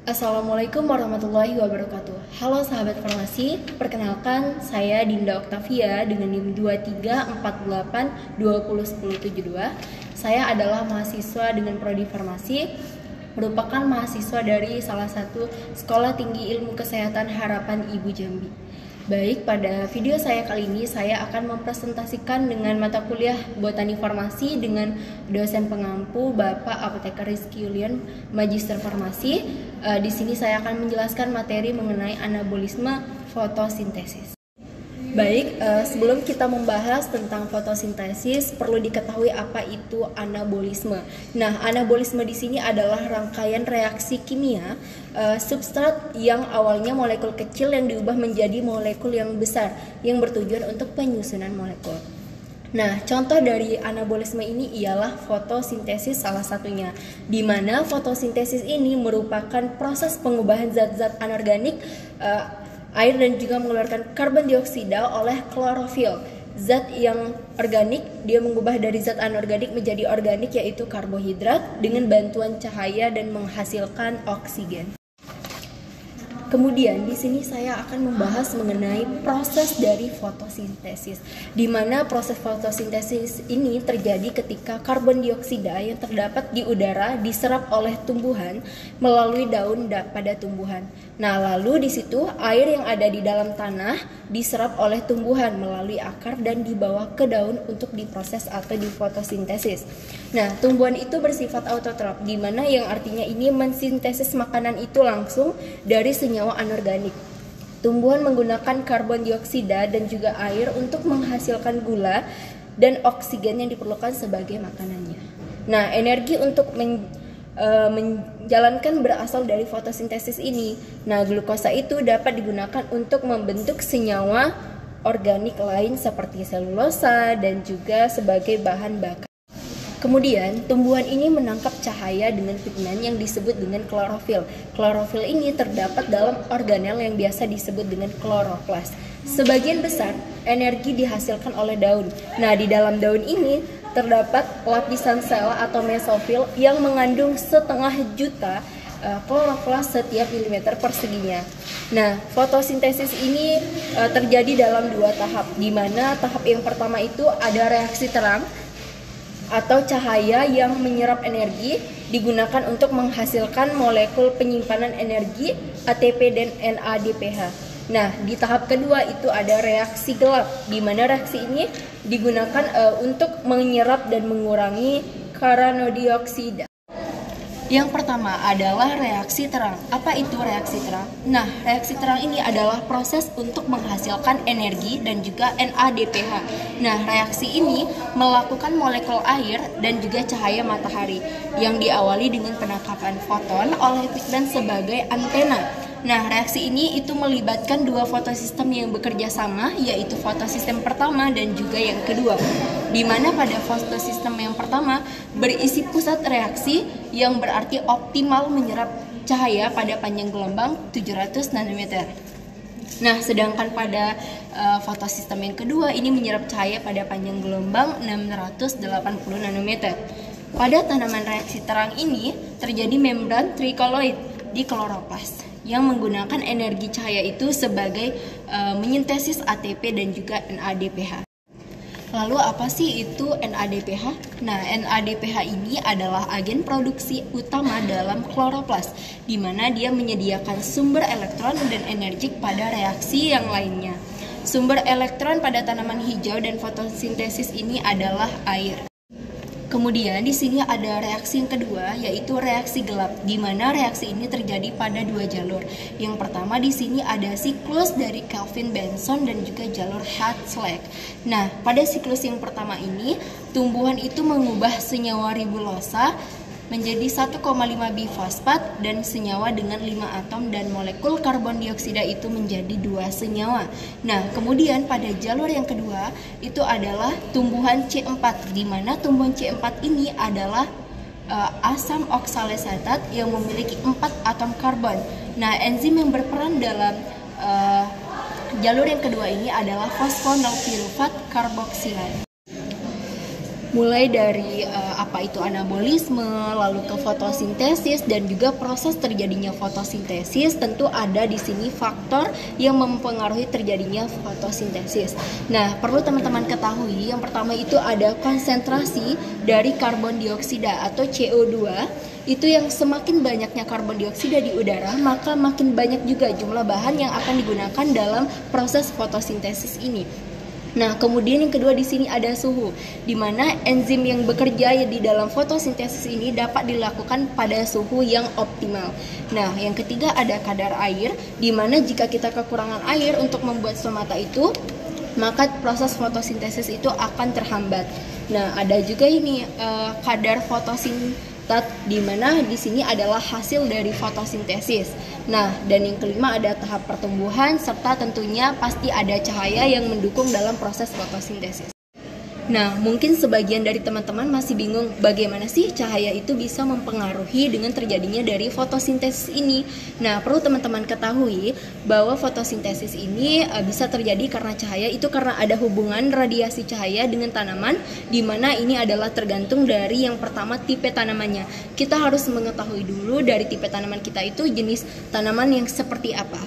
Assalamualaikum warahmatullahi wabarakatuh. Halo sahabat farmasi, perkenalkan saya Dinda Oktavia dengan NIM 2348201072. Saya adalah mahasiswa dengan prodi farmasi, merupakan mahasiswa dari salah satu Sekolah Tinggi Ilmu Kesehatan Harapan Ibu Jambi. Baik, pada video saya kali ini saya akan mempresentasikan dengan mata kuliah Botani Farmasi dengan dosen pengampu Bapak Apoteker Rizky Yulian, Magister Farmasi. Di sini saya akan menjelaskan materi mengenai anabolisme fotosintesis. Baik, sebelum kita membahas tentang fotosintesis, perlu diketahui apa itu anabolisme. Nah, anabolisme di sini adalah rangkaian reaksi kimia substrat yang awalnya molekul kecil yang diubah menjadi molekul yang besar yang bertujuan untuk penyusunan molekul. Nah, contoh dari anabolisme ini ialah fotosintesis salah satunya, di mana fotosintesis ini merupakan proses pengubahan zat-zat anorganik air dan juga mengeluarkan karbon dioksida oleh klorofil. Zat yang organik dia mengubah dari zat anorganik menjadi organik, yaitu karbohidrat, dengan bantuan cahaya dan menghasilkan oksigen. Kemudian di sini saya akan membahas mengenai proses dari fotosintesis, di mana proses fotosintesis ini terjadi ketika karbon dioksida yang terdapat di udara diserap oleh tumbuhan melalui daun pada tumbuhan. Nah, lalu di situ air yang ada di dalam tanah diserap oleh tumbuhan melalui akar dan dibawa ke daun untuk diproses atau difotosintesis. Nah, tumbuhan itu bersifat autotrof, di mana yang artinya ini mensintesis makanan itu langsung dari senyawa anorganik. Tumbuhan menggunakan karbon dioksida dan juga air untuk menghasilkan gula dan oksigen yang diperlukan sebagai makanannya. Nah, energi untuk menjalankan berasal dari fotosintesis ini. Nah, glukosa itu dapat digunakan untuk membentuk senyawa organik lain seperti selulosa dan juga sebagai bahan bakar. Kemudian, tumbuhan ini menangkap cahaya dengan pigmen yang disebut dengan klorofil. Klorofil ini terdapat dalam organel yang biasa disebut dengan kloroplas. Sebagian besar energi dihasilkan oleh daun. Nah, di dalam daun ini terdapat lapisan sel atau mesofil yang mengandung 1,5 juta kloroplas setiap milimeter perseginya. Nah, fotosintesis ini terjadi dalam 2 tahap, di mana tahap yang pertama itu ada reaksi terang atau cahaya yang menyerap energi digunakan untuk menghasilkan molekul penyimpanan energi ATP dan NADPH. Nah, di tahap kedua itu ada reaksi gelap, di mana reaksi ini digunakan untuk menyerap dan mengurangi karbon dioksida. Yang pertama adalah reaksi terang. Apa itu reaksi terang? Nah, reaksi terang ini adalah proses untuk menghasilkan energi dan juga NADPH. Nah, reaksi ini melakukan molekul air dan juga cahaya matahari yang diawali dengan penangkapan foton oleh pigmen sebagai antena. Nah, reaksi ini itu melibatkan 2 fotosistem yang bekerja sama, yaitu fotosistem pertama dan juga yang kedua. Di mana pada fotosistem yang pertama berisi pusat reaksi yang berarti optimal menyerap cahaya pada panjang gelombang 700 nanometer. Nah, sedangkan pada fotosistem yang kedua ini menyerap cahaya pada panjang gelombang 680 nanometer. Pada tanaman reaksi terang ini terjadi membran trikoloid di kloroplas yang menggunakan energi cahaya itu sebagai menyintesis ATP dan juga NADPH. Lalu apa sih itu NADPH? Nah, NADPH ini adalah agen produksi utama dalam kloroplas, di mana dia menyediakan sumber elektron dan energi pada reaksi yang lainnya. Sumber elektron pada tanaman hijau dan fotosintesis ini adalah air. Kemudian di sini ada reaksi yang kedua, yaitu reaksi gelap, di mana reaksi ini terjadi pada 2 jalur. Yang pertama di sini ada siklus dari Kelvin-Benson dan juga jalur Hertzsprung. Nah, pada siklus yang pertama ini, tumbuhan itu mengubah senyawa ribulosa menjadi 1,5 bifosfat dan senyawa dengan 5 atom, dan molekul karbon dioksida itu menjadi 2 senyawa. Nah, kemudian pada jalur yang kedua itu adalah tumbuhan C4, di mana tumbuhan C4 ini adalah asam oksalesatat yang memiliki 4 atom karbon. Nah, enzim yang berperan dalam jalur yang kedua ini adalah fosfonolpirufat karboksilase. Mulai dari apa itu anabolisme, lalu ke fotosintesis dan juga proses terjadinya fotosintesis, tentu ada di sini faktor yang mempengaruhi terjadinya fotosintesis. Nah, perlu teman-teman ketahui, yang pertama itu ada konsentrasi dari karbon dioksida atau CO2. Itu yang semakin banyaknya karbon dioksida di udara, maka makin banyak juga jumlah bahan yang akan digunakan dalam proses fotosintesis ini. Nah, kemudian yang kedua di sini ada suhu, di mana enzim yang bekerja di dalam fotosintesis ini dapat dilakukan pada suhu yang optimal. Nah, yang ketiga ada kadar air, di mana jika kita kekurangan air untuk membuat stomata itu, maka proses fotosintesis itu akan terhambat. Nah, ada juga ini kadar fotosintat, di mana di sini adalah hasil dari fotosintesis. Nah, dan yang kelima ada tahap pertumbuhan, serta tentunya pasti ada cahaya yang mendukung dalam proses fotosintesis. Nah, mungkin sebagian dari teman-teman masih bingung bagaimana sih cahaya itu bisa mempengaruhi dengan terjadinya dari fotosintesis ini. Nah, perlu teman-teman ketahui bahwa fotosintesis ini bisa terjadi karena cahaya itu karena ada hubungan radiasi cahaya dengan tanaman, di mana ini adalah tergantung dari yang pertama tipe tanamannya. Kita harus mengetahui dulu dari tipe tanaman kita itu jenis tanaman yang seperti apa.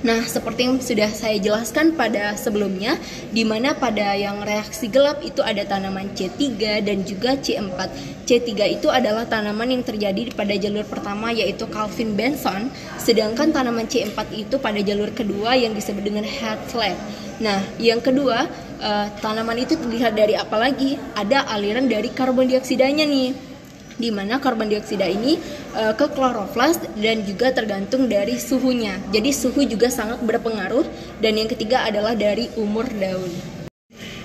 Nah, seperti yang sudah saya jelaskan pada sebelumnya, di mana pada yang reaksi gelap itu ada tanaman C3 dan juga C4. C3 itu adalah tanaman yang terjadi pada jalur pertama yaitu Calvin Benson, sedangkan tanaman C4 itu pada jalur kedua yang disebut dengan headflat. Nah, yang kedua, tanaman itu terlihat dari apa lagi? Ada aliran dari karbon dioksidanya nih, di mana karbon dioksida ini ke kloroflas dan juga tergantung dari suhunya. Jadi suhu juga sangat berpengaruh. Dan yang ketiga adalah dari umur daun.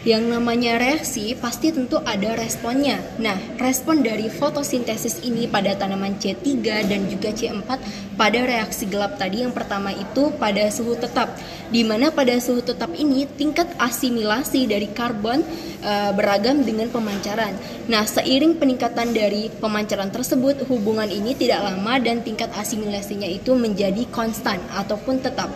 Yang namanya reaksi pasti tentu ada responnya. Nah, respon dari fotosintesis ini pada tanaman C3 dan juga C4 pada reaksi gelap tadi yang pertama itu pada suhu tetap. Di mana pada suhu tetap ini tingkat asimilasi dari karbon beragam dengan pemancaran. Nah, seiring peningkatan dari pemancaran tersebut, hubungan ini tidak lama dan tingkat asimilasinya itu menjadi konstan ataupun tetap.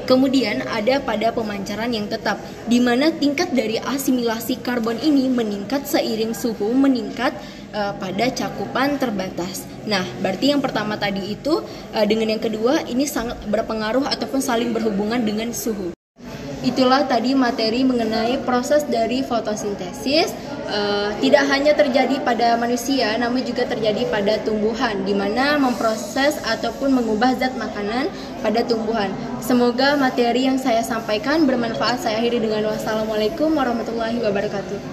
Kemudian ada pada pemancaran yang tetap, di mana tingkat dari asimilasi karbon ini meningkat seiring suhu meningkat pada cakupan terbatas. Nah, berarti yang pertama tadi itu dengan yang kedua ini sangat berpengaruh ataupun saling berhubungan dengan suhu. Itulah tadi materi mengenai proses dari fotosintesis. Tidak hanya terjadi pada manusia, namun juga terjadi pada tumbuhan, di mana memproses ataupun mengubah zat makanan pada tumbuhan. Semoga materi yang saya sampaikan bermanfaat. Saya akhiri dengan wassalamualaikum warahmatullahi wabarakatuh.